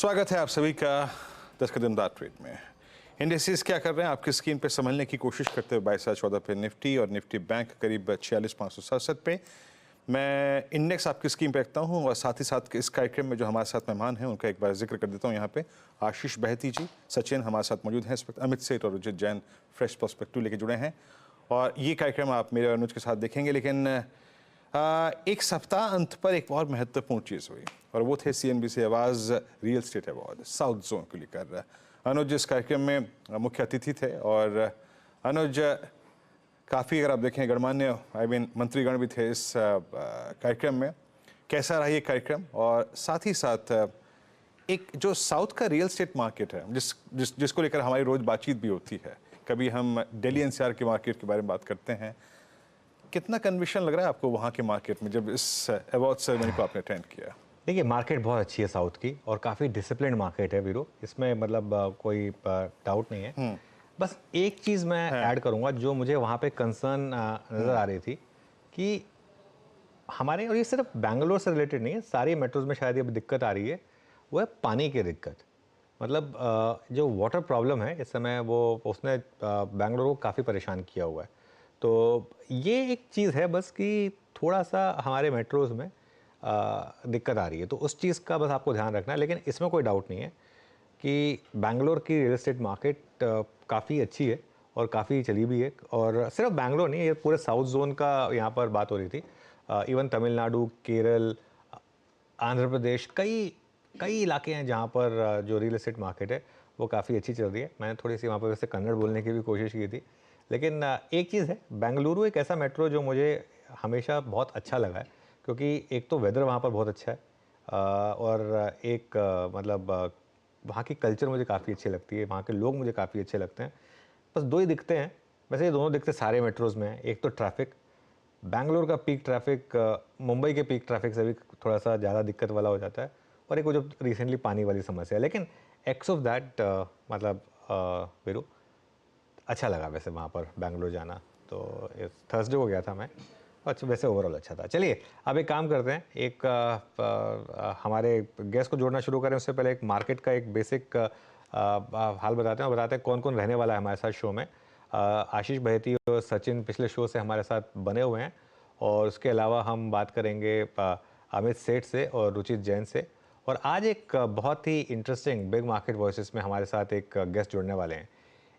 स्वागत है आप सभी का 10 कदम दार ट्रेड में। इंडेक्सेस क्या कर रहे हैं आपकी स्क्रीन पे समझने की कोशिश करते हुए 22,14 पे निफ्टी और निफ्टी बैंक करीब 46,567 पे। मैं इंडेक्स आपकी स्क्रीन पे रखता हूं और साथ ही साथ इस कार्यक्रम में जो हमारे साथ मेहमान हैं उनका एक बार जिक्र कर देता हूं। यहाँ पे आशीष बहती जी, सचिन हमारे साथ मौजूद हैं, इस वक्त अमित सेठ और रुचित जैन फ्रेश पर्सपेक्टिव लेके जुड़े हैं और ये कार्यक्रम आप मेरे और अनुज के साथ देखेंगे। लेकिन एक सप्ताह अंत पर एक बहुत महत्वपूर्ण चीज़ हुई और वो थे CNBC आवाज़ real estate award south zone को लेकर। अनुज इस कार्यक्रम में मुख्य अतिथि थे और अनुज काफ़ी, अगर आप देखें, गणमान्य मंत्रीगण भी थे इस कार्यक्रम में। कैसा रहा ये कार्यक्रम और साथ ही साथ एक जो साउथ का रियल स्टेट मार्केट है जिसको लेकर हमारी रोज़ बातचीत भी होती है, कभी हम दिल्ली NCR के मार्केट के बारे में बात करते हैं, कितना कन्विशन लग रहा है आपको वहाँ के मार्केट में जब इस अवार्ड सेरेमनी को आपने अटेंड किया? देखिए, मार्केट बहुत अच्छी है साउथ की और काफ़ी डिसिप्लिन मार्केट है वीरो, इसमें मतलब कोई डाउट नहीं है। बस एक चीज़ मैं ऐड करूँगा जो मुझे वहाँ पे कंसर्न नज़र आ रही थी कि हमारे, और ये सिर्फ बैंगलोर से रिलेटेड नहीं है, सारी मेट्रोज में शायद ये दिक्कत आ रही है, वो है पानी की दिक्कत। मतलब जो वाटर प्रॉब्लम है इस समय वो उसने बैंगलोर को काफ़ी परेशान किया हुआ है। तो ये एक चीज़ है बस कि थोड़ा सा हमारे मेट्रोज़ में दिक्कत आ रही है, तो उस चीज़ का बस आपको ध्यान रखना है। लेकिन इसमें कोई डाउट नहीं है कि बैंगलोर की रियल एस्टेट मार्केट काफ़ी अच्छी है और काफ़ी चली भी है। और सिर्फ बैंगलोर नहीं, ये पूरे साउथ जोन का यहाँ पर बात हो रही थी। इवन तमिलनाडु, केरल, आंध्र प्रदेश, कई इलाके हैं जहाँ पर जो रियल एस्टेट मार्केट है वो काफ़ी अच्छी चल रही है। मैंने थोड़ी सी वहाँ पर वैसे कन्नड़ बोलने की भी कोशिश की थी। लेकिन एक चीज़ है, बेंगलुरु एक ऐसा मेट्रो जो मुझे हमेशा बहुत अच्छा लगा है, क्योंकि एक तो वेदर वहाँ पर बहुत अच्छा है और एक मतलब वहाँ की कल्चर मुझे काफ़ी अच्छी लगती है, वहाँ के लोग मुझे काफ़ी अच्छे लगते हैं। बस दो ही दिखते हैं, वैसे ये दोनों दिखते सारे मेट्रोज़ में हैं। एक तो ट्रैफिक, बैंगलोर का पीक ट्रैफिक मुंबई के पीक ट्रैफिक से भी थोड़ा सा ज़्यादा दिक्कत वाला हो जाता है, और एक वो जो रिसेंटली पानी वाली समस्या है। लेकिन एक्स ऑफ दैट मतलब वीरू अच्छा लगा वैसे वहाँ पर बैंगलोर जाना। तो थर्सडे को गया था मैं, अच्छा वैसे ओवरऑल अच्छा था। चलिए अब एक काम करते हैं, एक हमारे गेस्ट को जोड़ना शुरू करें उससे पहले एक मार्केट का एक बेसिक हाल बताते हैं और बताते हैं कौन कौन रहने वाला है हमारे साथ शो में। आशीष बहेती और सचिन पिछले शो से हमारे साथ बने हुए हैं, और उसके अलावा हम बात करेंगे अमित सेठ से और रुचित जैन से। और आज एक बहुत ही इंटरेस्टिंग बिग मार्केट वॉइसेस में हमारे साथ एक गेस्ट जुड़ने वाले हैं।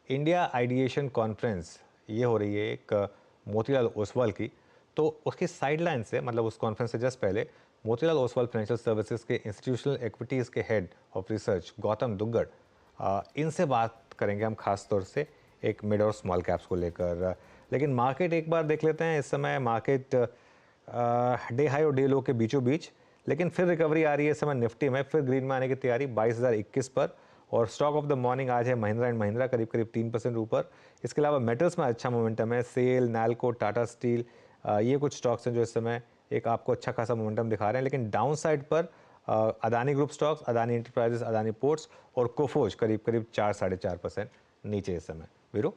इंडिया आइडिएशन कॉन्फ्रेंस ये हो रही है एक मोतीलाल ओसवाल की, तो उसकी साइडलाइन से, मतलब उस कॉन्फ्रेंस से जस्ट पहले मोतीलाल ओसवाल फाइनेंशियल सर्विसेज के इंस्टीट्यूशनल एक्विटीज़ के head of research Gautam Duggar, इनसे बात करेंगे हम खास तौर से एक मिड और स्मॉल कैप्स को लेकर। लेकिन मार्केट एक बार देख लेते हैं। इस समय मार्केट डे हाई और डे लो के बीचों बीच, लेकिन फिर रिकवरी आ रही है इस समय निफ्टी में, फिर ग्रीन में आने की तैयारी 22,021 पर। और स्टॉक ऑफ द मॉर्निंग आज है महिंद्रा एंड महिंद्रा, करीब करीब 3% ऊपर। इसके अलावा मेटल्स में अच्छा मोमेंटम है, सेल, नैल्को, टाटा स्टील, ये कुछ स्टॉक्स हैं जो इस समय एक आपको अच्छा खासा मोमेंटम दिखा रहे हैं। लेकिन डाउन साइड पर Adani group stocks, Adani enterprises, Adani ports और कोफोज करीब करीब 4-4.5% नीचे इस समय। वीरू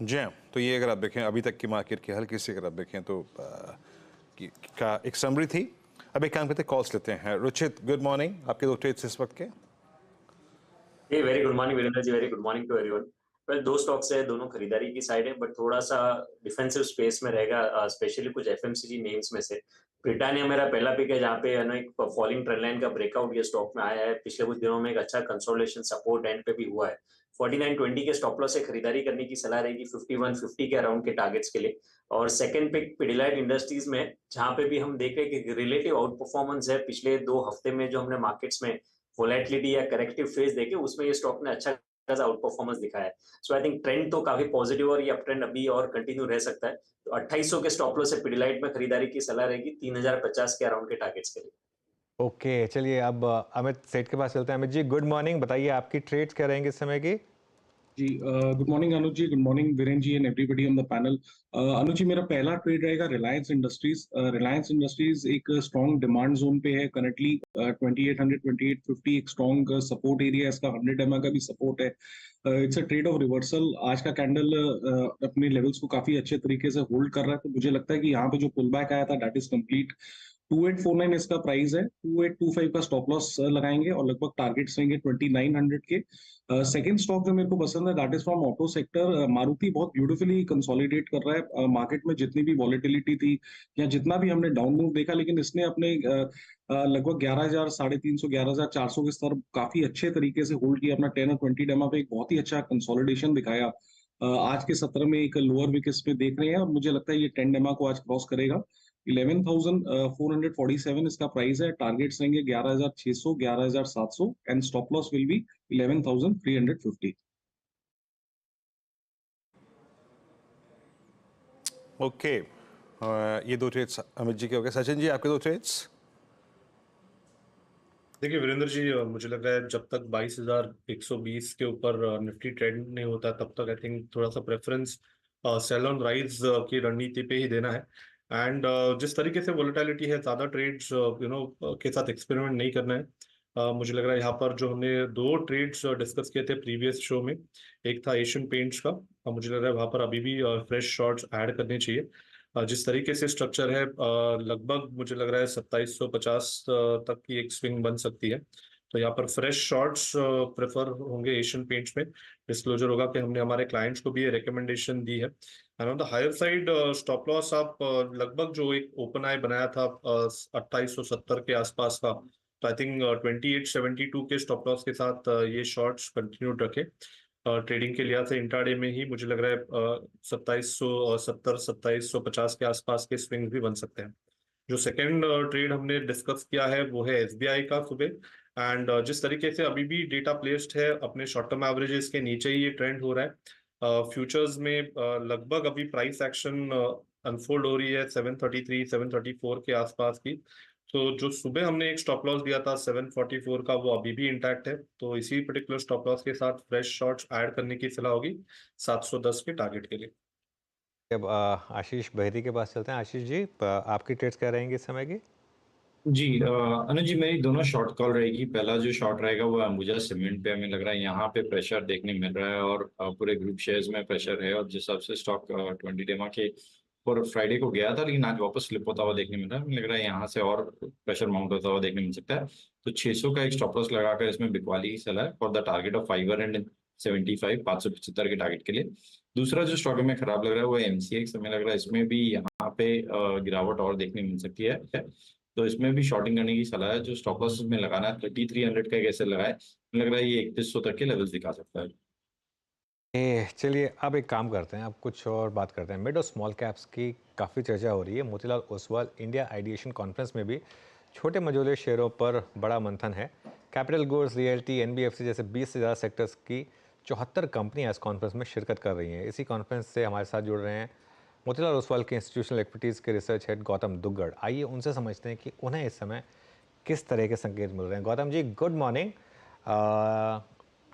जी हाँ, तो ये अगर आप देखें अभी तक की मार्केट की हल्की सी अगर आप देखें तो का एक समरी थी। अब एक काम करते हैं, कॉल्स लेते हैं। रुचित, गुड मॉर्निंग, आपके दो ट्रेड्स इस वक्त के। Hey, very good morning, Virendra ji. Very good morning to everyone. Well, दो स्टॉक्स है, दोनों खरीदारी की साइड है, बट थोड़ा सा डिफेंसिव स्पेस में रहेगा, स्पेशली कुछ FMCG नेम्स में से। ब्रिटानिया मेरा पहला पिक है, जहाँ पे एक फॉलिंग ट्रेंड लाइन का ब्रेकआउट ये स्टॉक में आया है। पिछले कुछ दिनों में एक अच्छा कंसोलिडेशन सपोर्ट एंड पे भी हुआ है। 49.20 के स्टॉप लॉस से खरीदारी करने की सलाह रहेगी 51.50 के अराउंड के टारगेट्स के लिए। और सेकंड पिक पिडिलाइट इंडस्ट्रीज में, जहाँ पे भी हम देख रहे हैं कि रिलेटिव आउट परफॉर्मेंस है पिछले 2 हफ्ते में, जो हमने मार्केट्स में वोलेटिलिटी या करेक्टिव फेज देखे उसमें ये स्टॉक ने अच्छा खासा आउट परफॉर्मेंस दिखाया है। सो आई थिंक ट्रेंड तो काफी पॉजिटिव और ये अप ट्रेंड अभी और कंटिन्यू रह सकता है। तो 2800 के स्टॉप लॉस से पिडिलाइट में खरीदारी की सलाह रहेगी 3050 के अराउंड के टारगेट्स के लिए। ओके, चलिए अब अमित सेठ के पास चलते हैं। अमित जी, गुड मॉर्निंग, बताइए आपकी ट्रेड्स क्या रहेंगे इस समय की? जी, good morning Anuj ji, good morning Viren ji and everybody on the panel. Anuj ji, मेरा पहला ट्रेड रहेगा रिलायंस इंडस्ट्रीज। रिलायंस इंडस्ट्रीज एक स्ट्रॉन्ग डिमांड जोन पे है करंटली। 2800 2850 एक स्ट्रॉन्ग सपोर्ट एरिया है इसका, 100 MA का भी सपोर्ट है। It's a trade off reversal. आज का कैंडल अपने लेवल्स को काफी अच्छे तरीके से होल्ड कर रहा है, तो मुझे लगता है कि यहाँ पे जो पुल बैक आया था दैट इज कंप्लीट। 2849 इसका प्राइस है, 2825 का स्टॉप लॉस लगाएंगे और लगभग टारगेट्स रहेंगे 2900 के। सेकंड स्टॉक जो मेरे को पसंद है that is from auto sector. Maruti बहुत ब्यूटीफुली कंसोलिडेट कर रहा है मार्केट में, जितनी भी वॉलेटिलिटी थी या जितना भी हमने डाउन मूव देखा, लेकिन इसने अपने लगभग 11,000 350 11,400 के स्तर काफी अच्छे तरीके से होल्ड किया। अपना 10 और 20 डेमा पे एक बहुत ही अच्छा कंसोलिडेशन दिखाया। आज के सत्र में एक लोअर विकेट्स पे देख रहे हैं और मुझे लगता है ये 10 डेमा को आज क्रॉस करेगा। 11,447 इसका प्राइस है, टारगेट्स रहेंगे 11,600 11,700 and stop loss will be 11,350। Okay, ये दो ट्रेड्स अमित जी के हो गए। सचिन जी, आपके दो ट्रेड्स। देखिए वीरेंद्र जी, मुझे लग रहा है जब तक 22,120 के ऊपर निफ्टी ट्रेंड नहीं होता तब तक आई थिंक थोड़ा सा प्रेफरेंस सेल ऑन राइज की रणनीति पे ही देना है। एंड जिस तरीके से वोलेटिलिटी है, ज्यादा ट्रेड्स के साथ एक्सपेरिमेंट नहीं करना है। मुझे लग रहा है यहाँ पर जो हमने दो ट्रेड्स डिस्कस किए थे प्रीवियस शो में, एक था एशियन पेंट्स का, मुझे लग रहा है वहां पर अभी भी फ्रेश शॉर्ट्स ऐड करने चाहिए। जिस तरीके से स्ट्रक्चर है, लगभग मुझे लग रहा है 2750 तक की एक स्विंग बन सकती है। तो यहाँ पर फ्रेश शॉर्ट्स प्रेफर होंगे एशियन पेंट्स में। डिस्क्लोजर होगा कि हमने हमारे क्लाइंट्स को भी ये रिकमेंडेशन दी है। And on the higher side stop loss आप लगभग जो एक ओपन आई बनाया था 2870 के आसपास का, तो आई थिंक 2872 के स्टॉप लॉस के साथ ये शॉर्ट्स कंटिन्यू रखें। ट्रेडिंग के लिहाज से इंट्राडे में ही मुझे लग रहा है 2770 2750 के आसपास के स्विंग भी बन सकते हैं। जो सेकंड ट्रेड हमने डिस्कस किया है वो है एसबीआई का सुबह। एंड जिस तरीके से अभी भी डेटा प्लेस्ड है अपने शॉर्ट टर्म एवरेजेस के नीचे ही ये ट्रेंड हो रहा है। फ्यूचर्स में लगभग अभी प्राइस एक्शन अनफोल्ड हो रही है 733 734 के आसपास की। तो जो सुबह हमने एक स्टॉप लॉस दिया था 744 का, वो अभी भी इंटैक्ट है। तो इसी पर्टिकुलर स्टॉप लॉस के साथ फ्रेश शॉर्ट्स ऐड करने की सलाह होगी 710 के टारगेट के लिए। अब आशीष बहरी के पास चलते हैं। आशीष जी, आपकी ट्रेड्स क्या रहेंगी इस समय की? जी अनुज जी, मेरी दोनों शॉर्ट कॉल रहेगी। पहला जो शॉर्ट रहेगा वो अंबुजा सीमेंट पे, हमें लग रहा है यहाँ पे प्रेशर देखने मिल रहा है और पूरे ग्रुप शेयर्स में प्रेशर है। और जिस हिसाब से स्टॉक 20 डेमा के और फ्राइडे को गया था लेकिन आज वापस स्लिप होता हुआ देखने मिल रहा है, हमें लग रहा है यहाँ से और प्रेशर माउंट होता हुआ देखने मिल सकता है। तो 600 का एक स्टॉप लॉस लगाकर इसमें बिकवाली की सलाह है और द टारगेट ऑफ 575 575 के टारगेट के लिए। दूसरा जो स्टॉक हमें खराब लग रहा है वो एमसीएक्स, हमें लग रहा है इसमें भी यहाँ पे गिरावट और देखने मिल सकती है। तो इसमें भी शॉर्टिंग करने की सलाह है। जो स्टॉप लॉस में लगाना है 3300 का कैसे लगाए, मुझे लग रहा है ये 3100 तक के लेवल्स दिखा सकता है। चलिए अब एक काम करते हैं, अब कुछ और बात करते हैं। मिड और स्मॉल कैप्स की काफ़ी चर्चा हो रही है। Motilal Oswal India ideation conference में भी छोटे मझोले शेयरों पर बड़ा मंथन है। कैपिटल गुड्स, रियल्टी, एनबीएफसी जैसे 20 से ज़्यादा सेक्टर्स की 74 कंपनियां इस कॉन्फ्रेंस में शिरकत कर रही हैं। इसी कॉन्फ्रेंस से हमारे साथ जुड़ रहे हैं मोतीलाल ओसवाल के इंस्टीट्यूशनल एक्टिविटीज़ के रिसर्च हेड गौतम दुग्गड़। आइए उनसे समझते हैं कि उन्हें इस समय किस तरह के संकेत मिल रहे हैं। Gautam ji, good morning.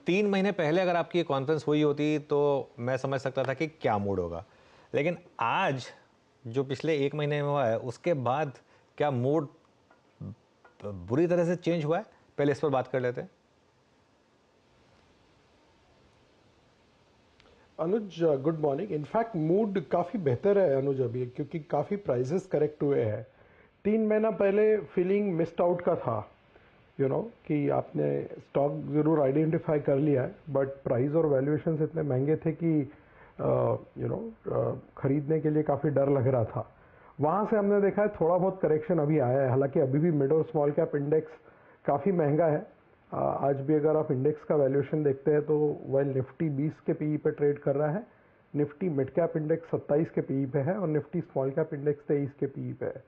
3 महीने पहले अगर आपकी ये कॉन्फ्रेंस हुई होती तो मैं समझ सकता था कि क्या मूड होगा, लेकिन आज जो पिछले 1 महीने में हुआ है उसके बाद क्या मूड बुरी तरह से चेंज हुआ है? पहले इस पर बात कर लेते हैं। अनुज, गुड मॉर्निंग। इनफैक्ट मूड काफ़ी बेहतर है अनुज अभी, क्योंकि काफ़ी प्राइसेस करेक्ट हुए हैं। 3 महीना पहले फीलिंग मिस्ड आउट का था, कि आपने स्टॉक ज़रूर आइडेंटिफाई कर लिया है बट प्राइस और वैल्यूएशंस इतने महंगे थे कि खरीदने के लिए काफ़ी डर लग रहा था। वहाँ से हमने देखा है थोड़ा बहुत करेक्शन अभी आया है। हालांकि अभी भी मिड और स्मॉल कैप इंडेक्स काफ़ी महंगा है। आज भी अगर आप इंडेक्स का वैल्यूएशन देखते हैं तो वाइल निफ्टी 20 के पीई पे ट्रेड कर रहा है, निफ्टी मिड कैप इंडेक्स 27 के पीई पे है और निफ्टी स्मॉल कैप इंडेक्स 23 के पीई पे है।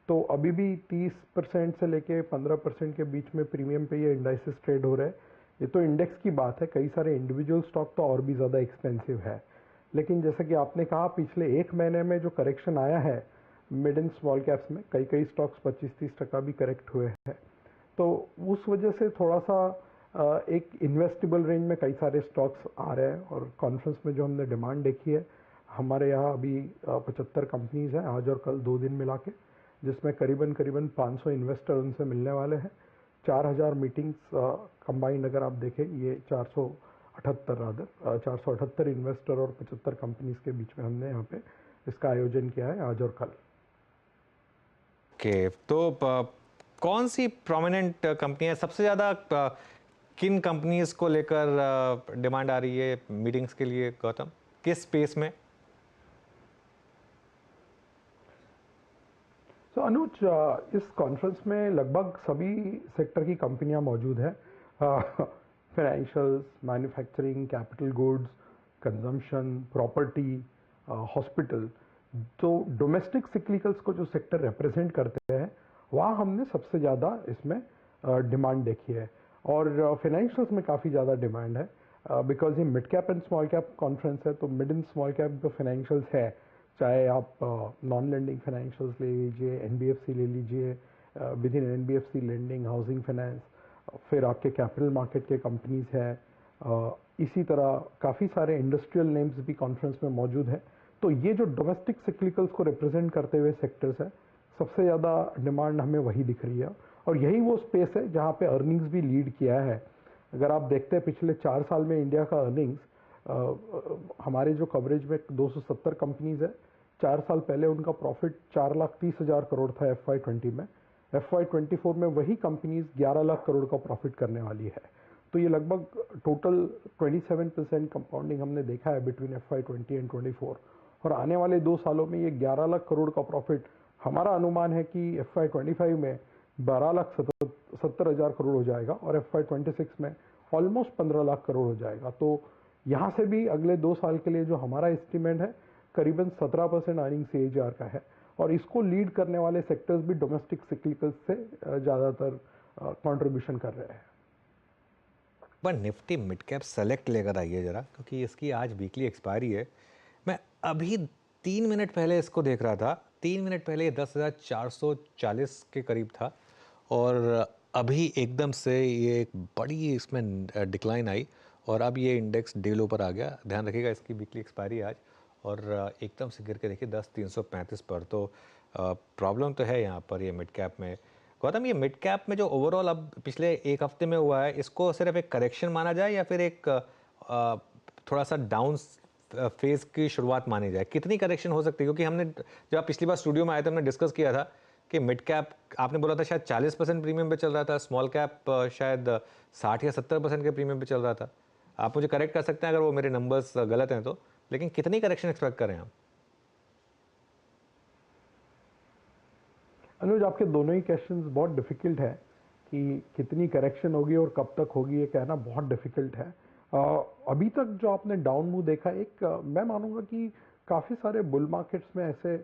तो अभी भी 30% से लेके 15% के बीच में प्रीमियम पे ये इंडाइसेस ट्रेड हो रहे हैं। ये तो इंडेक्स की बात है, कई सारे इंडिविजुअल स्टॉक तो और भी ज़्यादा एक्सपेंसिव है। लेकिन जैसा कि आपने कहा, पिछले 1 महीने में जो करेक्शन आया है मिड एंड स्मॉल कैप्स में, कई स्टॉक्स 25-30% भी करेक्ट हुए हैं। तो उस वजह से थोड़ा सा एक इन्वेस्टेबल रेंज में कई सारे स्टॉक्स आ रहे हैं। और कॉन्फ्रेंस में जो हमने डिमांड देखी है, हमारे यहाँ अभी 75 कंपनीज हैं आज और कल 2 दिन मिला के, जिसमें करीबन 500 इन्वेस्टर उनसे मिलने वाले हैं। 4000 मीटिंग्स कंबाइंड अगर आप देखें, ये 478 इन्वेस्टर और 75 कंपनीज के बीच में हमने यहाँ पे इसका आयोजन किया है आज और कल। ओके, तो कौन सी प्रोमिनेंट कंपनियां सबसे ज़्यादा किन कंपनीज को लेकर डिमांड आ रही है मीटिंग्स के लिए गौतम, किस स्पेस में? तो अनुज, इस कॉन्फ्रेंस में लगभग सभी सेक्टर की कंपनियां मौजूद हैं। Financials, manufacturing, capital goods, consumption, property, hospital. तो डोमेस्टिक सिक्लिकल्स को जो सेक्टर रिप्रेजेंट करते हैं वहाँ हमने सबसे ज़्यादा इसमें डिमांड देखी है। और फाइनेंशियल्स में काफ़ी ज़्यादा डिमांड है, बिकॉज ये mid cap and small cap conference है। तो मिड एंड स्मॉल कैप जो फाइनेंशियल्स है, चाहे आप नॉन लेंडिंग फाइनेंशियल्स ले लीजिए, एनबीएफसी ले लीजिए, with in NBFC lending, housing finance, फिर आपके कैपिटल मार्केट के कंपनीज हैं, इसी तरह काफ़ी सारे इंडस्ट्रियल नेम्स भी कॉन्फ्रेंस में मौजूद हैं। तो ये जो डोमेस्टिक सिक्लिकल्स को रिप्रेजेंट करते हुए सेक्टर्स हैं, सबसे ज़्यादा डिमांड हमें वही दिख रही है। और यही वो स्पेस है जहाँ पे अर्निंग्स भी लीड किया है। अगर आप देखते हैं पिछले 4 साल में इंडिया का अर्निंग्स, हमारे जो कवरेज में 270 कंपनीज है, 4 साल पहले उनका प्रॉफिट 4,30,000 करोड़ था FY20 में। FY24 में वही कंपनीज 11 लाख करोड़ का प्रॉफिट करने वाली है। तो ये लगभग टोटल 27% कंपाउंडिंग हमने देखा है बिटवीन FY20 एंड 24। और आने वाले 2 सालों में ये 11 लाख करोड़ का प्रॉफिट, हमारा अनुमान है कि FY25 में 12,70,000 करोड़ हो जाएगा और FY26 में ऑलमोस्ट 15 लाख करोड़ हो जाएगा। तो यहाँ से भी अगले 2 साल के लिए जो हमारा एस्टिमेट है, करीबन 17% अर्निंग CAGR का है। और इसको लीड करने वाले सेक्टर्स भी डोमेस्टिक सिक्लिकल्स से ज़्यादातर कंट्रीब्यूशन कर रहे हैं। पर निफ्टी मिड कैप सेलेक्ट लेकर आइए ज़रा, क्योंकि इसकी आज वीकली एक्सपायरी है। मैं अभी 3 मिनट पहले इसको देख रहा था, 3 मिनट पहले 10,440 के करीब था और अभी एकदम से ये एक बड़ी इसमें डिक्लाइन आई और अब ये इंडेक्स डे लो पर आ गया। ध्यान रखिएगा, इसकी वीकली एक्सपायरी आज और एकदम से गिर के देखिए 10,335 पर। तो प्रॉब्लम तो है यहाँ पर ये मिड कैप में। गौतम, ये मिड कैप में जो ओवरऑल अब पिछले 1 हफ्ते में हुआ है, इसको सिर्फ एक करेक्शन माना जाए या फिर एक थोड़ा सा डाउन फेज की शुरुआत मानी जाए? कितनी करेक्शन हो सकती है? क्योंकि हमने जब आप पिछली बार स्टूडियो में आए थे, हमने डिस्कस किया था कि मिड कैप आपने बोला था शायद 40% प्रीमियम पे चल रहा था, स्मॉल कैप शायद 60 या 70% के प्रीमियम पे चल रहा था। आप मुझे करेक्ट कर सकते हैं अगर वो मेरे नंबर्स गलत हैं तो, लेकिन कितनी करेक्शन एक्सपेक्ट करें हम? अनुज, आपके दोनों ही क्वेश्चंस बहुत डिफिकल्ट है कि कितनी करेक्शन होगी और कब तक होगी, ये कहना बहुत डिफिकल्ट है। अभी तक जो आपने डाउन मूव देखा, एक मैं मानूंगा कि काफ़ी सारे बुल मार्केट्स में ऐसे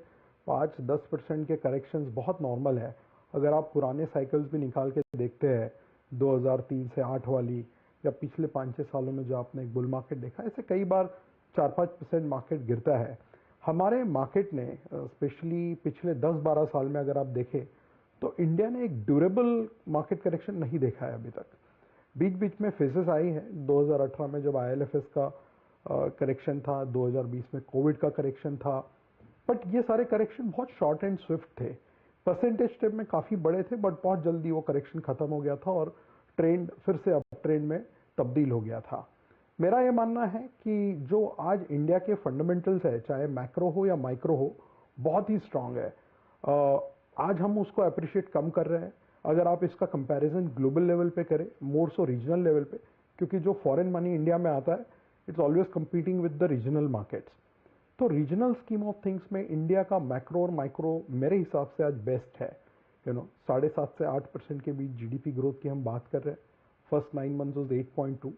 5-10% के करेक्शंस बहुत नॉर्मल है। अगर आप पुराने साइकिल्स भी निकाल के देखते हैं, 2003 से 8 वाली, या पिछले 5-6 सालों में जो आपने एक बुल मार्केट देखा, ऐसे कई बार 4-5% मार्केट गिरता है। हमारे मार्केट ने स्पेशली पिछले 10-12 साल में अगर आप देखें तो इंडिया ने एक ड्यूरेबल मार्केट करेक्शन नहीं देखा है अभी तक। बीच बीच में फेजेस आई हैं, 2018 में जब IL&FS का करेक्शन था, 2020 में कोविड का करेक्शन था, बट ये सारे करेक्शन बहुत शॉर्ट एंड स्विफ्ट थे। परसेंटेज टर्म में काफ़ी बड़े थे, बट बहुत जल्दी वो करेक्शन खत्म हो गया था और ट्रेंड फिर से अप ट्रेंड में तब्दील हो गया था। मेरा ये मानना है कि जो आज इंडिया के फंडामेंटल्स है, चाहे मैक्रो हो या माइक्रो हो, बहुत ही स्ट्रांग है। आज हम उसको अप्रिशिएट कम कर रहे हैं। अगर आप इसका कंपैरिजन ग्लोबल लेवल पे करें, मोर सो रीजनल लेवल पे, क्योंकि जो फॉरेन मनी इंडिया में आता है, it's always competing with the regional markets. तो रीजनल स्कीम ऑफ थिंग्स में इंडिया का मैक्रो और माइक्रो मेरे हिसाब से आज बेस्ट है। 7.5 से 8% के बीच GDP ग्रोथ की हम बात कर रहे हैं। First 9 months was 8.2.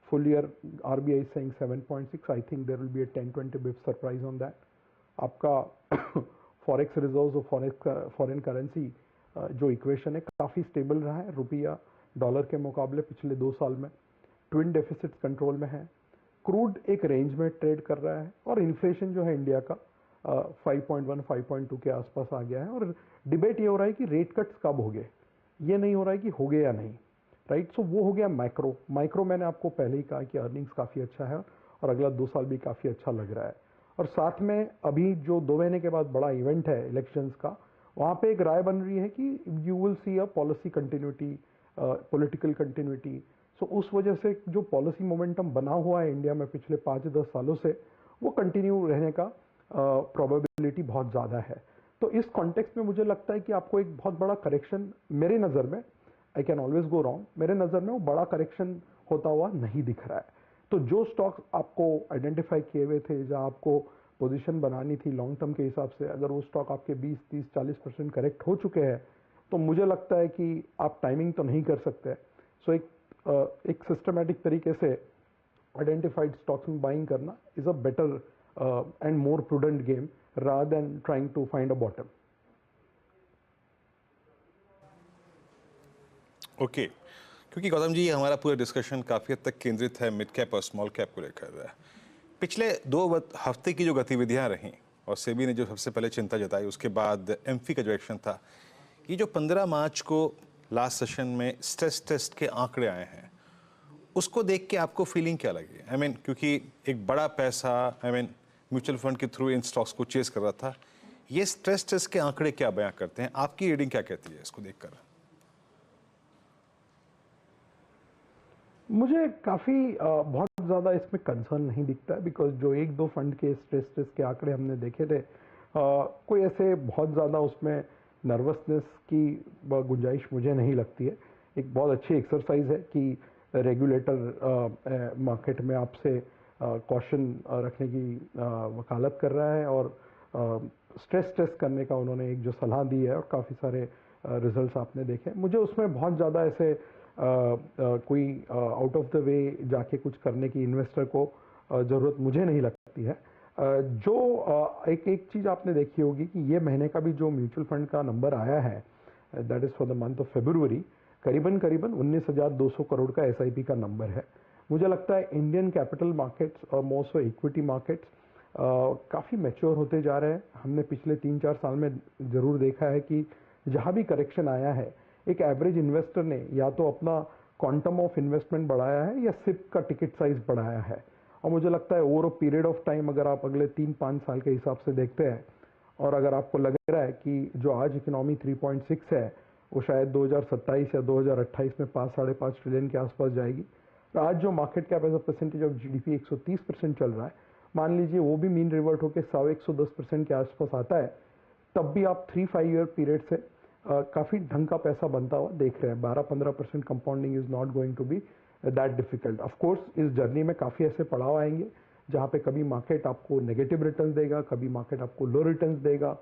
Full year RBI is saying 7.6. I think there will be a 10-20 bps surprise on that. आपका फॉरेक्स रिजर्व्स और फॉरेन करेंसी जो इक्वेशन है काफ़ी स्टेबल रहा है रुपया डॉलर के मुकाबले पिछले 2 साल में। ट्विन डेफिसिट्स कंट्रोल में है, क्रूड एक रेंज में ट्रेड कर रहा है और इन्फ्लेशन जो है इंडिया का 5.1-5.2 के आसपास आ गया है। और डिबेट ये हो रहा है कि रेट कट्स कब हो गए, ये नहीं हो रहा है कि हो गए या नहीं, राइट। सो वो हो गया माइक्रो मैंने आपको पहले ही कहा कि अर्निंग्स काफ़ी अच्छा है और अगला 2 साल भी काफ़ी अच्छा लग रहा है। और साथ में अभी जो 2 महीने के बाद बड़ा इवेंट है इलेक्शंस का, वहाँ पे एक राय बन रही है कि you will see a policy continuity, political continuity. So उस वजह से जो पॉलिसी मोमेंटम बना हुआ है इंडिया में पिछले 5-10 सालों से, वो कंटिन्यू रहने का प्रोबेबिलिटी बहुत ज़्यादा है। तो इस कॉन्टेक्स्ट में मुझे लगता है कि आपको एक बहुत बड़ा करेक्शन, मेरे नज़र में, I can always go wrong, मेरे नज़र में वो बड़ा करेक्शन होता हुआ नहीं दिख रहा है। तो जो स्टॉक्स आपको आइडेंटिफाई किए हुए थे, जहाँ आपको पोजीशन बनानी थी लॉन्ग टर्म के हिसाब से, अगर वो स्टॉक आपके 20, 30, 40% करेक्ट हो चुके हैं, तो मुझे लगता है कि आप टाइमिंग तो नहीं कर सकते। सो एक सिस्टमैटिक तरीके से आइडेंटिफाइड स्टॉक्स में बाइंग करना is a better and more prudent game rather than trying to find a bottom. Okay क्योंकि गौतम जी हमारा पूरा डिस्कशन काफ़ी हद तक केंद्रित है मिड कैप और स्मॉल कैप को लेकर। पिछले 2 हफ्ते की जो गतिविधियां रहीं और सेबी ने जो सबसे पहले चिंता जताई, उसके बाद एमफी का जो एक्शन था, ये जो 15 मार्च को लास्ट सेशन में स्ट्रेस टेस्ट के आंकड़े आए हैं, उसको देख के आपको फीलिंग क्या लगी? आई मीन क्योंकि एक बड़ा पैसा म्यूचुअल फंड के थ्रू इन स्टॉक्स को चेस कर रहा था, ये स्ट्रेस टेस्ट के आंकड़े क्या बयां करते हैं? आपकी रीडिंग क्या कहती है इसको देखकर? मुझे काफ़ी बहुत ज़्यादा इसमें कंसर्न नहीं दिखता है, बिकॉज जो 1-2 फंड के स्ट्रेस टेस्ट के आंकड़े हमने देखे थे, कोई ऐसे बहुत ज़्यादा उसमें नर्वसनेस की गुंजाइश मुझे नहीं लगती है। एक बहुत अच्छी एक्सरसाइज है कि रेगुलेटर मार्केट में आपसे कॉशन रखने की वकालत कर रहा है, और स्ट्रेस टेस्ट करने का उन्होंने एक जो सलाह दी है, और काफ़ी सारे रिजल्ट्स आपने देखे। मुझे उसमें बहुत ज़्यादा ऐसे कोई आउट ऑफ द वे जाके कुछ करने की इन्वेस्टर को ज़रूरत मुझे नहीं लगती है। जो एक चीज़ आपने देखी होगी कि ये महीने का भी जो म्यूचुअल फंड का नंबर आया है, that is for the month of February, करीबन 19,200 करोड़ का एसआईपी का नंबर है। मुझे लगता है इंडियन कैपिटल मार्केट्स और मोस्ट इक्विटी मार्केट्स काफ़ी मैच्योर होते जा रहे हैं। हमने पिछले 3-4 साल में ज़रूर देखा है कि जहाँ भी करेक्शन आया है, एक एवरेज इन्वेस्टर ने या तो अपना क्वांटम ऑफ इन्वेस्टमेंट बढ़ाया है या सिप का टिकट साइज बढ़ाया है। और मुझे लगता है over a period of time, अगर आप अगले 3-5 साल के हिसाब से देखते हैं, और अगर आपको लग रहा है कि जो आज इकोनॉमी 3.6 है, वो शायद 2027 या 2028 में 5-5.5 ट्रिलियन के आसपास जाएगी। आज जो market cap as a percentage of GDP 130% चल रहा है, मान लीजिए वो भी मीन रिवर्ट होकर 110% के आसपास आता है, तब भी आप 3-5 ईयर पीरियड से काफ़ी ढंग का पैसा बनता हुआ देख रहे हैं। 12-15% compounding is not going to be that difficult. Of course इस जर्नी में काफ़ी ऐसे पड़ाव आएंगे जहाँ पे कभी मार्केट आपको नेगेटिव रिटर्न देगा, कभी मार्केट आपको लो रिटर्न देगा,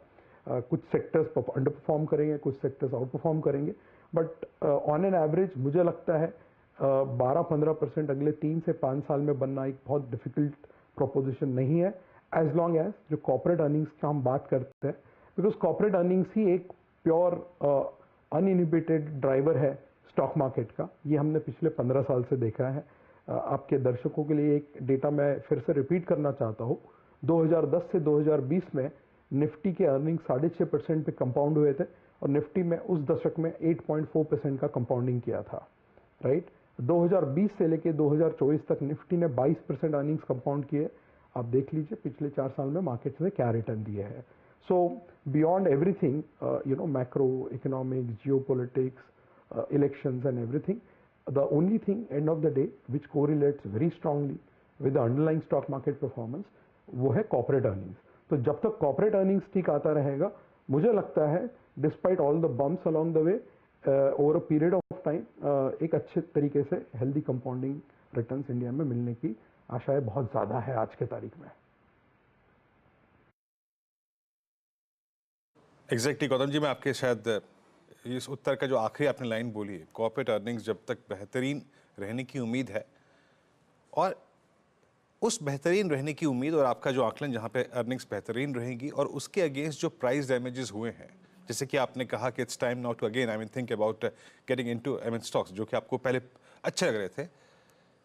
कुछ सेक्टर्स अंडर परफॉर्म करेंगे, कुछ सेक्टर्स आउट परफॉर्म करेंगे। बट ऑन एन एवरेज मुझे लगता है 12-15% अगले 3 से 5 साल में बनना एक बहुत डिफिकल्ट प्रोपोजिशन नहीं है, एज लॉन्ग एज जो कॉर्पोरेट अर्निंग्स का हम बात करते हैं, बिकॉज कॉर्पोरेट अर्निंग्स ही एक प्योर अनइनहिबिटेड ड्राइवर है स्टॉक मार्केट का। ये हमने पिछले 15 साल से देखा है। आपके दर्शकों के लिए एक डेटा मैं फिर से रिपीट करना चाहता हूँ। 2010 से 2020 में निफ्टी के अर्निंग 6.5% पे कंपाउंड हुए थे, और निफ्टी में उस दशक में 8.4% का कंपाउंडिंग किया था, राइट। 2020 से लेके 2024 तक निफ्टी ने 22% अर्निंग्स कंपाउंड किए। आप देख लीजिए पिछले 4 साल में मार्केट ने क्या रिटर्न दिए हैं। सो beyond everything, macro economics, geopolitics, elections and everything, the only thing end of the day which correlates very strongly with the underlying stock market performance, वो है corporate earnings। तो जब तक corporate earnings ठीक आता रहेगा, मुझे लगता है despite all the bumps along the way, over a period of time, एक अच्छे तरीके से healthy compounding returns इंडिया में मिलने की आशाएं बहुत ज़्यादा है आज के तारीख में। एग्जैक्टली गौतम जी, मैं आपके शायद इस उत्तर का जो आखिरी आपने लाइन बोली है, कॉर्पोरेट अर्निंग्स जब तक बेहतरीन रहने की उम्मीद है, और उस बेहतरीन रहने की उम्मीद और आपका जो आकलन जहाँ पे अर्निंग्स बेहतरीन रहेंगी और उसके अगेंस्ट जो प्राइस डैमेजेस हुए हैं, जैसे कि आपने कहा कि it's time now to again think about getting into stocks जो कि आपको पहले अच्छे लग रहे थे,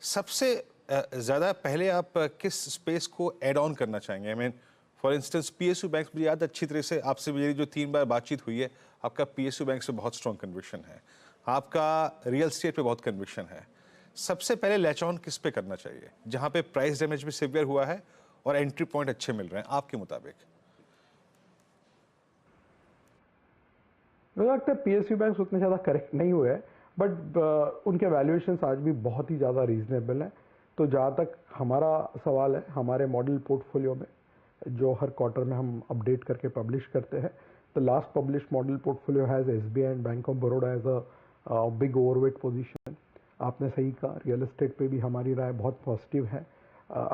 सबसे ज़्यादा पहले आप किस स्पेस को एड ऑन करना चाहेंगे? फॉर इंस्टेंस पीएसयू बैंक, मुझे याद अच्छी तरह से आपसे मेरी जो 3 बार बातचीत हुई है, आपका पीएसयू बैंक से बहुत स्ट्रॉन्ग कन्विक्शन है, आपका रियल एस्टेट पे बहुत कन्विक्शन है। सबसे पहले लैच ऑन किस पे करना चाहिए जहां पे प्राइस डैमेज भी सिवियर हुआ है और एंट्री पॉइंट अच्छे मिल रहे हैं आपके मुताबिक? मुझे लगता है पीएसयू बैंक उतने ज़्यादा करेक्ट नहीं हुए हैं, बट उनके वैल्यूएशंस आज भी बहुत ही ज़्यादा रीजनेबल हैं। तो जहाँ तक हमारा सवाल है, हमारे मॉडल पोर्टफोलियो में जो हर क्वार्टर में हम अपडेट करके पब्लिश करते हैं, The last published model portfolio has SBI and Bank of Baroda as a big overweight position. आपने सही कहा, रियल एस्टेट पे भी हमारी राय बहुत पॉजिटिव है।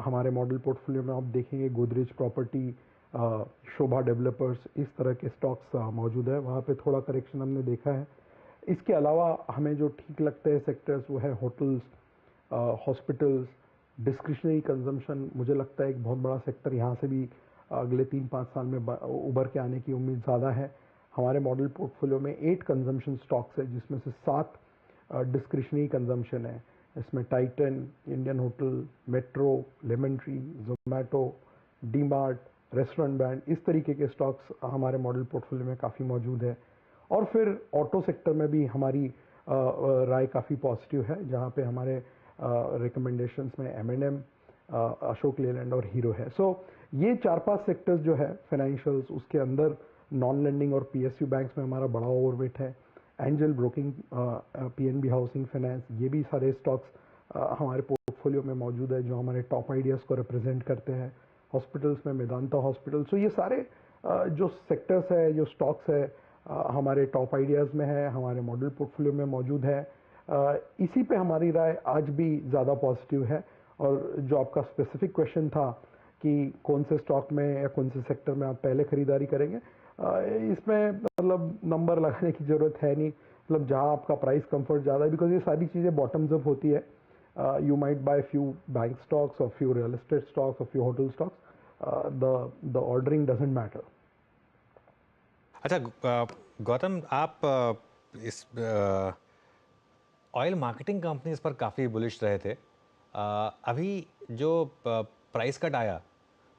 हमारे मॉडल पोर्टफोलियो में आप देखेंगे गोदरेज प्रॉपर्टी, शोभा डेवलपर्स, इस तरह के स्टॉक्स मौजूद है। वहाँ पे थोड़ा करेक्शन हमने देखा है। इसके अलावा हमें जो ठीक लगते हैं सेक्टर्स वो है होटल्स, हॉस्पिटल्स, डिस्क्रिशनरी कंजम्पशन। मुझे लगता है एक बहुत बड़ा सेक्टर यहाँ से भी अगले 3-5 साल में उभर के आने की उम्मीद ज़्यादा है। हमारे मॉडल पोर्टफोलियो में 8 कंजम्पशन स्टॉक्स है, जिसमें से 7 डिस्क्रिशनरी कंजम्पशन है। इसमें Titan, Indian hotel, metro, lemon tree, Zomato, DMart, restaurant brand, इस तरीके के स्टॉक्स हमारे मॉडल पोर्टफोलियो में काफ़ी मौजूद है। और फिर ऑटो सेक्टर में भी हमारी राय काफ़ी पॉजिटिव है, जहाँ पे हमारे रिकमेंडेशंस में M&M, अशोक लेलैंड और हीरो है। सो ये 4-5 सेक्टर्स जो है फाइनेंशियल्स, उसके अंदर नॉन लेंडिंग और PSU बैंक्स में हमारा बड़ा ओवरवेट है। Angel broking, PNB housing finance, ये भी सारे स्टॉक्स हमारे पोर्टफोलियो में मौजूद है जो हमारे टॉप आइडियाज़ को रिप्रेजेंट करते हैं। हॉस्पिटल्स में मेदांता हॉस्पिटल। सो ये सारे जो सेक्टर्स है, जो स्टॉक्स है, हमारे टॉप आइडियाज़ में है, हमारे मॉडल पोर्टफोलियो में मौजूद है। इसी पे हमारी राय आज भी ज़्यादा पॉजिटिव है। और जो आपका स्पेसिफिक क्वेश्चन था कि कौन से स्टॉक में या कौन से सेक्टर में आप पहले खरीदारी करेंगे, इसमें मतलब नंबर लगाने की ज़रूरत है नहीं। मतलब जहाँ आपका प्राइस कंफर्ट ज़्यादा है, बिकॉज ये सारी चीज़ें बॉटम्स अप होती है। You might buy few bank stocks और फ्यू रियल एस्टेट स्टॉक्स और few hotel stocks, the ordering doesn't matter. अच्छा गौतम, आप इस ऑयल मार्केटिंग कंपनीज पर काफ़ी बुलिश रहे थे। अभी जो प्राइस कट आया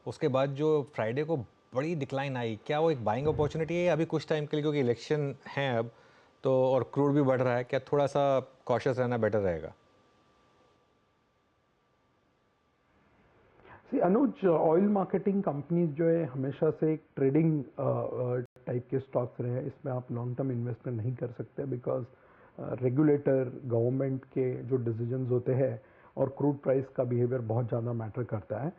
उसके बाद जो फ्राइडे को बड़ी डिक्लाइन आई, क्या वो एक बाइंग अपॉर्चुनिटी है अभी कुछ टाइम के लिए, क्योंकि इलेक्शन है अब तो और क्रूड भी बढ़ रहा है, क्या थोड़ा सा कॉशियस रहना बेटर रहेगा? अनुज, ऑयल मार्केटिंग कंपनीज जो है हमेशा से एक ट्रेडिंग टाइप के स्टॉक्स रहे हैं। इसमें आप लॉन्ग टर्म इन्वेस्टमेंट नहीं कर सकते, बिकॉज रेगुलेटर, गवर्नमेंट के जो डिसीजंस होते हैं और क्रूड प्राइस का बिहेवियर बहुत ज़्यादा मैटर करता है।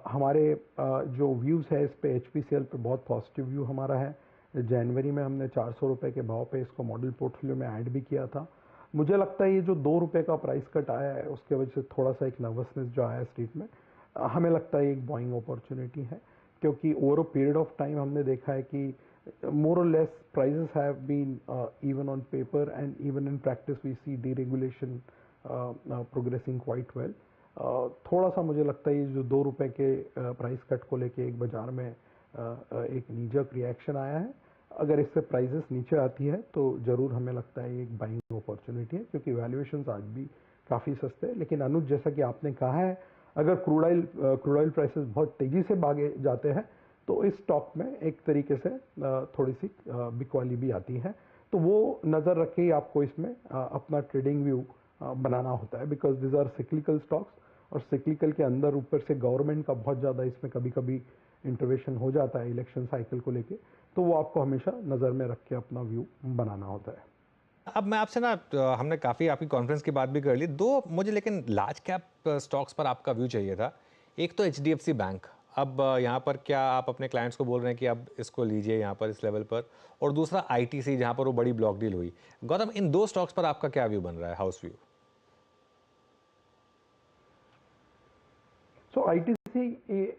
हमारे जो व्यूज़ है इस पे HPCL पे बहुत पॉजिटिव व्यू हमारा है। जनवरी में हमने 400 रुपये के भाव पे इसको मॉडल पोर्टफोलियो में ऐड भी किया था। मुझे लगता है ये जो 2 रुपये का प्राइस कट आया है उसके वजह से थोड़ा सा एक नर्वसनेस जो आया है स्ट्रीट में, हमें लगता है एक बाइंग अपॉर्चुनिटी है। क्योंकि over a period of time हमने देखा है कि more or less prices have been even on paper and even in practice we see deregulation progressing quite well. थोड़ा सा मुझे लगता है ये जो 2 रुपये के प्राइस कट को लेके एक बाजार में एक नीजक रिएक्शन आया है। अगर इससे प्राइसेस नीचे आती है तो ज़रूर हमें लगता है ये एक बाइंग अपॉर्चुनिटी है, क्योंकि वैल्यूएशंस आज भी काफ़ी सस्ते हैं। लेकिन अनुज, जैसा कि आपने कहा है, अगर क्रूड ऑयल प्राइसेस बहुत तेज़ी से भागे जाते हैं तो इस स्टॉक में एक तरीके से थोड़ी सी बिकवाली भी आती है। तो वो नज़र रख के ही आपको इसमें अपना ट्रेडिंग व्यू बनाना होता है, because this are cyclical stocks, और सिक्लिकल के अंदर ऊपर से गवर्नमेंट का बहुत ज़्यादा इसमें कभी कभी इंटरवेंशन हो जाता है इलेक्शन साइकिल को लेके, तो वो आपको हमेशा नज़र में रख के अपना व्यू बनाना होता है। अब मैं आपसे ना, हमने काफ़ी आपकी कॉन्फ्रेंस की बात भी कर ली, दो मुझे लेकिन लार्ज कैप स्टॉक्स पर आपका व्यू चाहिए था। एक तो HDFC बैंक, अब यहाँ पर क्या आप अपने क्लाइंट्स को बोल रहे हैं कि अब इसको लीजिए यहाँ पर इस लेवल पर, और दूसरा ITC जहाँ पर वो बड़ी ब्लॉक डील हुई। गौतम, इन दो स्टॉक्स पर आपका क्या व्यू बन रहा है, हाउस व्यू? सो ITC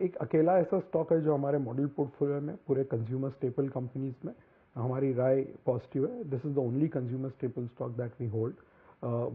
एक अकेला ऐसा स्टॉक है जो हमारे मॉडल पोर्टफोलियो में पूरे कंज्यूमर स्टेपल कंपनीज में हमारी राय पॉजिटिव है। This is the only consumer staple stock that we hold.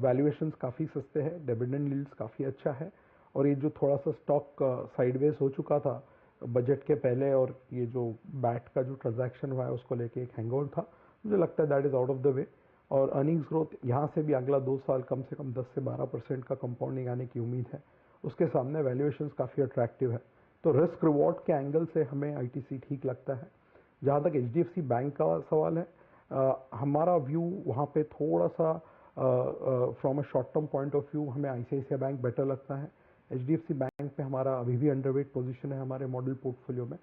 Valuations काफ़ी सस्ते हैं, डिविडेंड यील्ड्स काफ़ी अच्छा है, और ये जो थोड़ा सा स्टॉक साइडवेज हो चुका था बजट के पहले, और ये जो बैट का जो ट्रांजैक्शन हुआ है उसको लेके एक हैंगओवर था, मुझे लगता है that is out of the way. और अर्निंग्स ग्रोथ यहाँ से भी अगला 2 साल कम से कम 10 से 12% का कंपाउंडिंग आने की उम्मीद है। उसके सामने वैल्यूएशंस काफ़ी अट्रैक्टिव है, तो रिस्क रिवॉर्ड के एंगल से हमें ITC ठीक लगता है। जहाँ तक HDFC बैंक का सवाल है, हमारा व्यू वहाँ पे थोड़ा सा from a short term point of view हमें ICICI बैंक बेटर लगता है। HDFC बैंक पे हमारा अभी भी अंडरवेट पोजीशन है हमारे मॉडल पोर्टफोलियो में।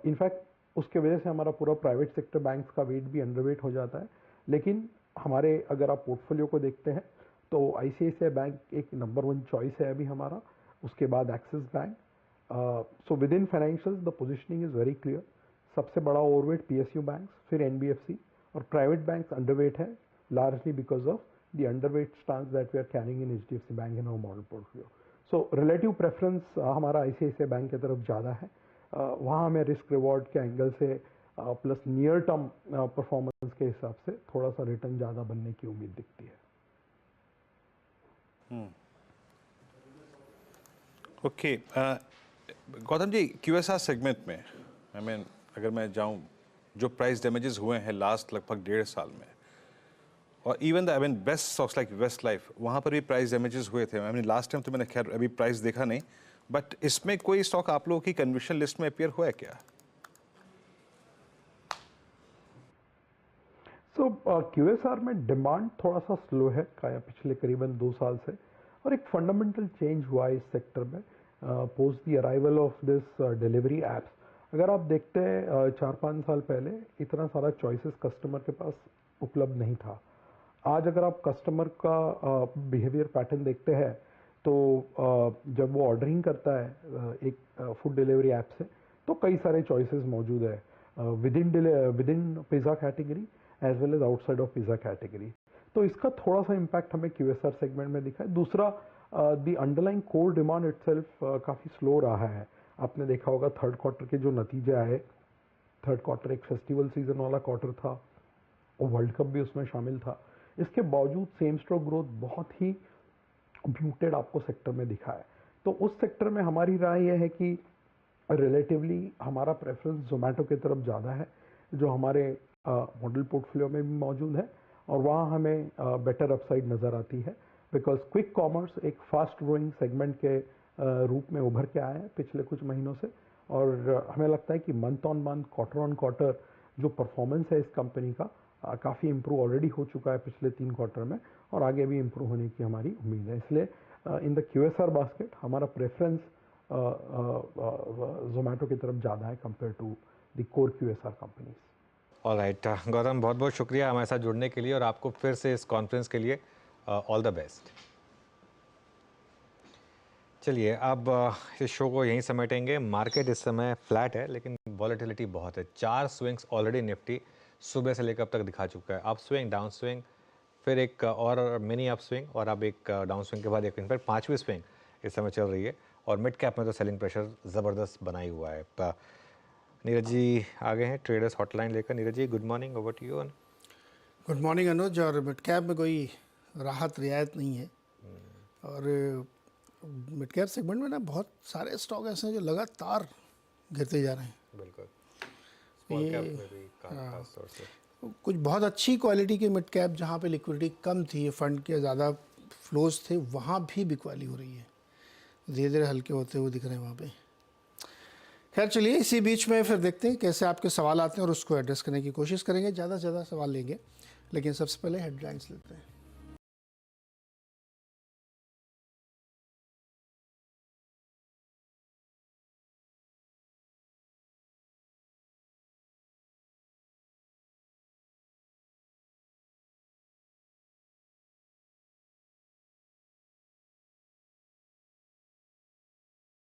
इनफैक्ट उसके वजह से हमारा पूरा प्राइवेट सेक्टर बैंक्स का वेट भी अंडरवेट हो जाता है। लेकिन हमारे अगर आप पोर्टफोलियो को देखते हैं तो ICICI बैंक एक नंबर 1 चॉइस है अभी हमारा, उसके बाद Axis bank. So within financials the positioning is very clear. सबसे बड़ा ओवरवेट पीएसयू बैंक्स, फिर एनबीएफसी, और प्राइवेट बैंक्स अंडरवेट है largely because of the underweight stance that we are carrying in HDFC bank in our model portfolio. So relative preference हमारा ICICI bank की तरफ ज़्यादा है. वहाँ हमें रिस्क रिवॉर्ड के एंगल से प्लस नियर टर्म परफॉर्मेंस के हिसाब से थोड़ा सा रिटर्न ज़्यादा बनने की उम्मीद दिखती है. Okay Gautam ji, QSR segment में अगर मैं जाऊं, जो प्राइस डैमेजेस हुए हैं लास्ट लगभग 1.5 साल में, और even best stocks like Westlife, वहाँ पर भी प्राइस डैमेजेस हुए थे. लास्ट टाइम तो मैंने खैर अभी प्राइस देखा नहीं, बट इसमें कोई स्टॉक आप लोगों की कन्विशन लिस्ट में अपीयर हुआ है क्या? सो क्यूएसआर में डिमांड थोड़ा सा स्लो है पिछले करीबन 2 साल से, और एक फंडामेंटल चेंज हुआ है इस सेक्टर में post the arrival of this delivery apps. अगर आप देखते हैं 4-5 साल पहले इतना सारा चॉइसेस कस्टमर के पास उपलब्ध नहीं था. आज अगर आप कस्टमर का बिहेवियर पैटर्न देखते हैं तो जब वो ऑर्डरिंग करता है एक फूड डिलीवरी ऐप से, तो कई सारे चॉइसेस मौजूद है within pizza category as well as outside of pizza category. तो इसका थोड़ा सा इम्पैक्ट हमें क्यूएसआर सेगमेंट में दिखा है. दूसरा, the underlying core demand itself काफ़ी स्लो रहा है. आपने देखा होगा थर्ड क्वार्टर के जो नतीजे आए, थर्ड क्वार्टर एक फेस्टिवल सीजन वाला क्वार्टर था और वर्ल्ड कप भी उसमें शामिल था. इसके बावजूद सेम स्टॉक ग्रोथ बहुत ही म्यूटेड आपको सेक्टर में दिखा है. तो उस सेक्टर में हमारी राय यह है कि रिलेटिवली हमारा प्रेफरेंस जोमेटो की तरफ ज़्यादा है, जो हमारे मॉडल पोर्टफोलियो में भी मौजूद है, और वहाँ हमें बेटर अपसाइड नज़र आती है बिकॉज क्विक कॉमर्स एक फास्ट ग्रोइंग सेगमेंट के रूप में उभर के आया है पिछले कुछ महीनों से, और हमें लगता है कि month on month, quarter on quarter जो परफॉर्मेंस है इस कंपनी का काफ़ी इम्प्रूव ऑलरेडी हो चुका है पिछले 3 क्वार्टर में, और आगे भी इम्प्रूव होने की हमारी उम्मीद है. इसलिए इन द क्यूएसआर बास्केट हमारा प्रेफरेंस जोमेटो की तरफ ज़्यादा है compare to the core QSR companies. Alright Gautam, बहुत बहुत शुक्रिया हमारे साथ जुड़ने के लिए, और आपको फिर से इस कॉन्फ्रेंस के लिए ऑल द बेस्ट. चलिए अब इस शो को यहीं समेटेंगे. मार्केट इस समय फ्लैट है लेकिन वॉलेटिलिटी बहुत है. 4 स्विंग्स ऑलरेडी निफ्टी सुबह से लेकर अब तक दिखा चुका है. अप स्विंग, डाउन स्विंग, फिर एक और मिनी अप स्विंग, और अब एक डाउन स्विंग के बाद एक इन पर 5वीं स्विंग इस समय चल रही है. और मिड कैप में तो सेलिंग प्रेशर ज़बरदस्त बनाई हुआ है. नीरज जी आ गए हैं ट्रेडर्स हॉटलाइन लेकर. Neeraj ji, good morning, over to you. Good morning Anuj. और मिड कैप में कोई राहत रियायत नहीं है, और मिड कैप सेगमेंट में ना बहुत सारे स्टॉक ऐसे हैं जो लगातार गिरते जा रहे हैं. बिल्कुल. स्मॉल कैप में भी खास तौर से कुछ बहुत अच्छी क्वालिटी के मिड कैप जहाँ पे लिक्विडिटी कम थी, फंड के ज़्यादा फ्लोज थे, वहाँ भी बिकवाली हो रही है. धीरे धीरे हल्के होते हुए दिख रहे हैं वहाँ पे. खैर चलिए, इसी बीच में फिर देखते हैं कैसे आपके सवाल आते हैं और उसको एड्रेस करने की कोशिश करेंगे. ज़्यादा से ज़्यादा सवाल लेंगे, लेकिन सबसे पहले हेडलाइंस लेते हैं.